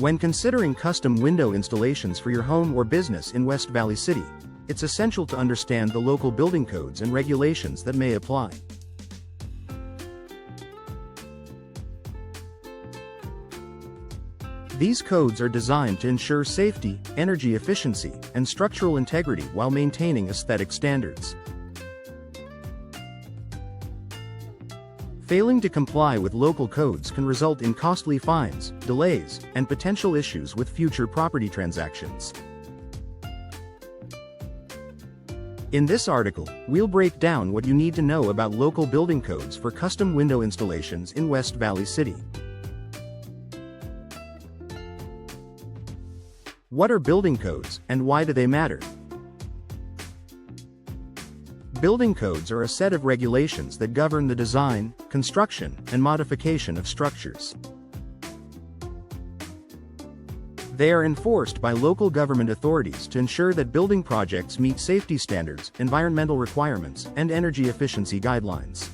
When considering custom window installations for your home or business in West Valley City, it's essential to understand the local building codes and regulations that may apply. These codes are designed to ensure safety, energy efficiency, and structural integrity while maintaining aesthetic standards. Failing to comply with local codes can result in costly fines, delays, and potential issues with future property transactions. In this article, we'll break down what you need to know about local building codes for custom window installations in West Valley City. What are building codes, and why do they matter? Building codes are a set of regulations that govern the design, construction, and modification of structures. They are enforced by local government authorities to ensure that building projects meet safety standards, environmental requirements, and energy efficiency guidelines.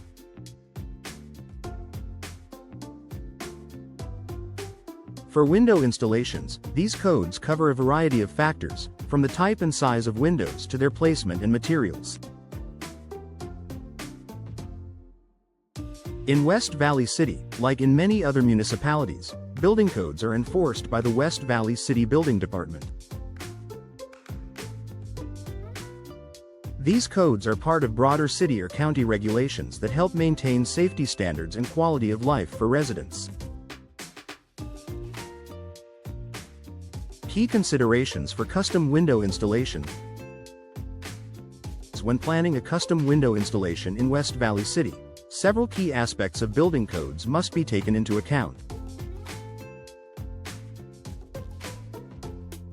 For window installations, these codes cover a variety of factors, from the type and size of windows to their placement and materials. In West Valley City, like in many other municipalities, building codes are enforced by the West Valley City Building Department. These codes are part of broader city or county regulations that help maintain safety standards and quality of life for residents. Key considerations for custom window installation. When planning a custom window installation in West Valley City, several key aspects of building codes must be taken into account.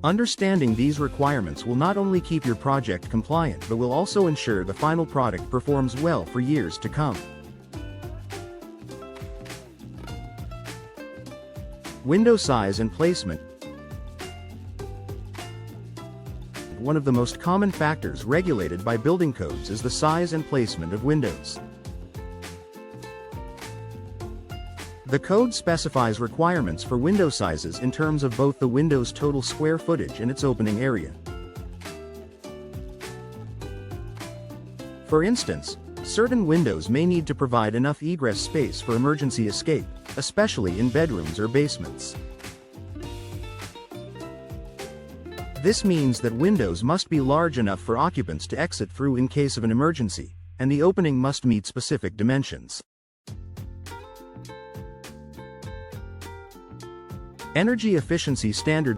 Understanding these requirements will not only keep your project compliant but will also ensure the final product performs well for years to come. Window size and placement. One of the most common factors regulated by building codes is the size and placement of windows. The code specifies requirements for window sizes in terms of both the window's total square footage and its opening area. For instance, certain windows may need to provide enough egress space for emergency escape, especially in bedrooms or basements. This means that windows must be large enough for occupants to exit through in case of an emergency, and the opening must meet specific dimensions. Energy efficiency standard.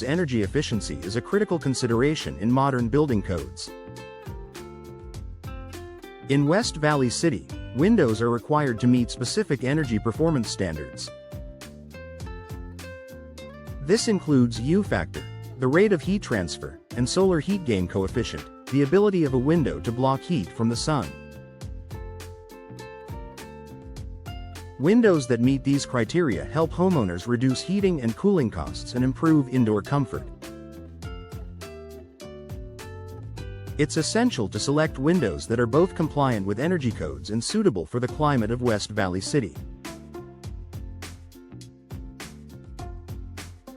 Energy efficiency is a critical consideration in modern building codes. In West Valley City, windows are required to meet specific energy performance standards. This includes U factor, the rate of heat transfer, and solar heat gain coefficient, the ability of a window to block heat from the sun. Windows that meet these criteria help homeowners reduce heating and cooling costs and improve indoor comfort. It's essential to select windows that are both compliant with energy codes and suitable for the climate of West Valley City.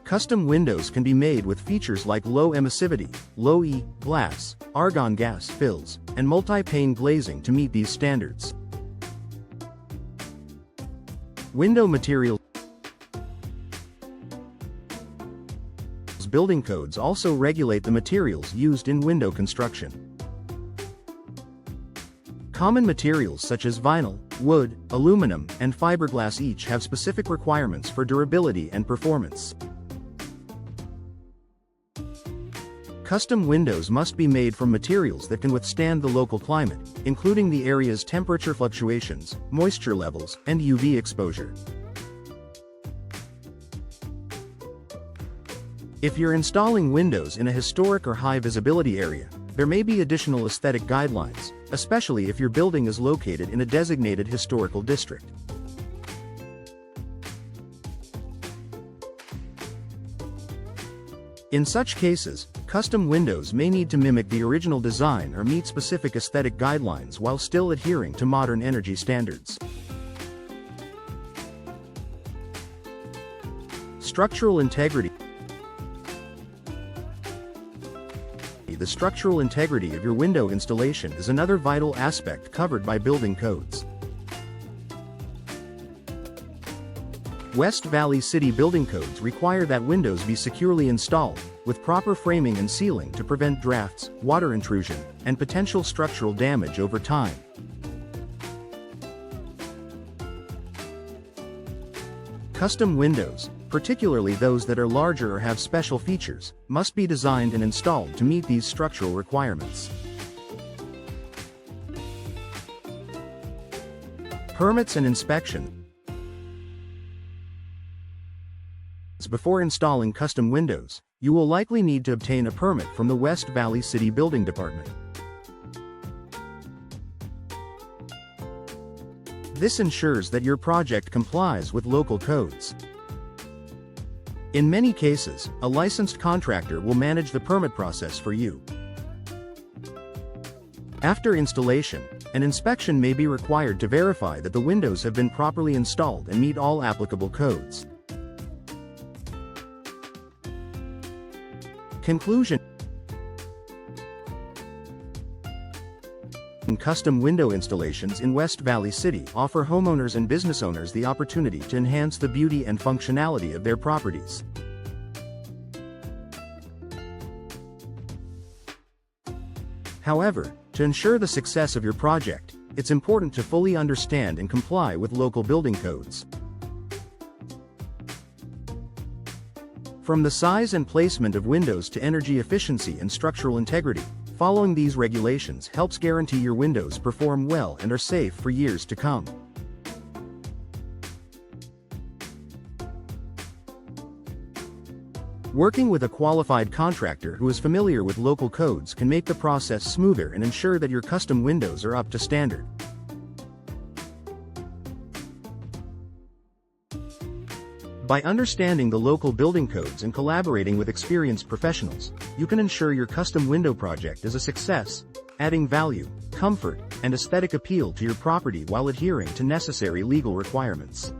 Custom windows can be made with features like low emissivity, low E glass, argon gas fills, and multi-pane glazing to meet these standards. Window materials. Building codes also regulate the materials used in window construction. Common materials such as vinyl, wood, aluminum, and fiberglass each have specific requirements for durability and performance. Custom windows must be made from materials that can withstand the local climate, including the area's temperature fluctuations, moisture levels, and UV exposure. If you're installing windows in a historic or high visibility area, there may be additional aesthetic guidelines, especially if your building is located in a designated historical district. In such cases, custom windows may need to mimic the original design or meet specific aesthetic guidelines while still adhering to modern energy standards. Structural integrity. The structural integrity of your window installation is another vital aspect covered by building codes. West Valley City building codes require that windows be securely installed, with proper framing and sealing to prevent drafts, water intrusion, and potential structural damage over time. Custom windows, particularly those that are larger or have special features, must be designed and installed to meet these structural requirements. Permits and inspection. Before installing custom windows, you will likely need to obtain a permit from the West Valley City Building Department. This ensures that your project complies with local codes. In many cases, a licensed contractor will manage the permit process for you. After installation, an inspection may be required to verify that the windows have been properly installed and meet all applicable codes. Conclusion. Custom window installations in West Valley City offer homeowners and business owners the opportunity to enhance the beauty and functionality of their properties. However, to ensure the success of your project, it's important to fully understand and comply with local building codes. From the size and placement of windows to energy efficiency and structural integrity, following these regulations helps guarantee your windows perform well and are safe for years to come. Working with a qualified contractor who is familiar with local codes can make the process smoother and ensure that your custom windows are up to standard. By understanding the local building codes and collaborating with experienced professionals, you can ensure your custom window project is a success, adding value, comfort, and aesthetic appeal to your property while adhering to necessary legal requirements.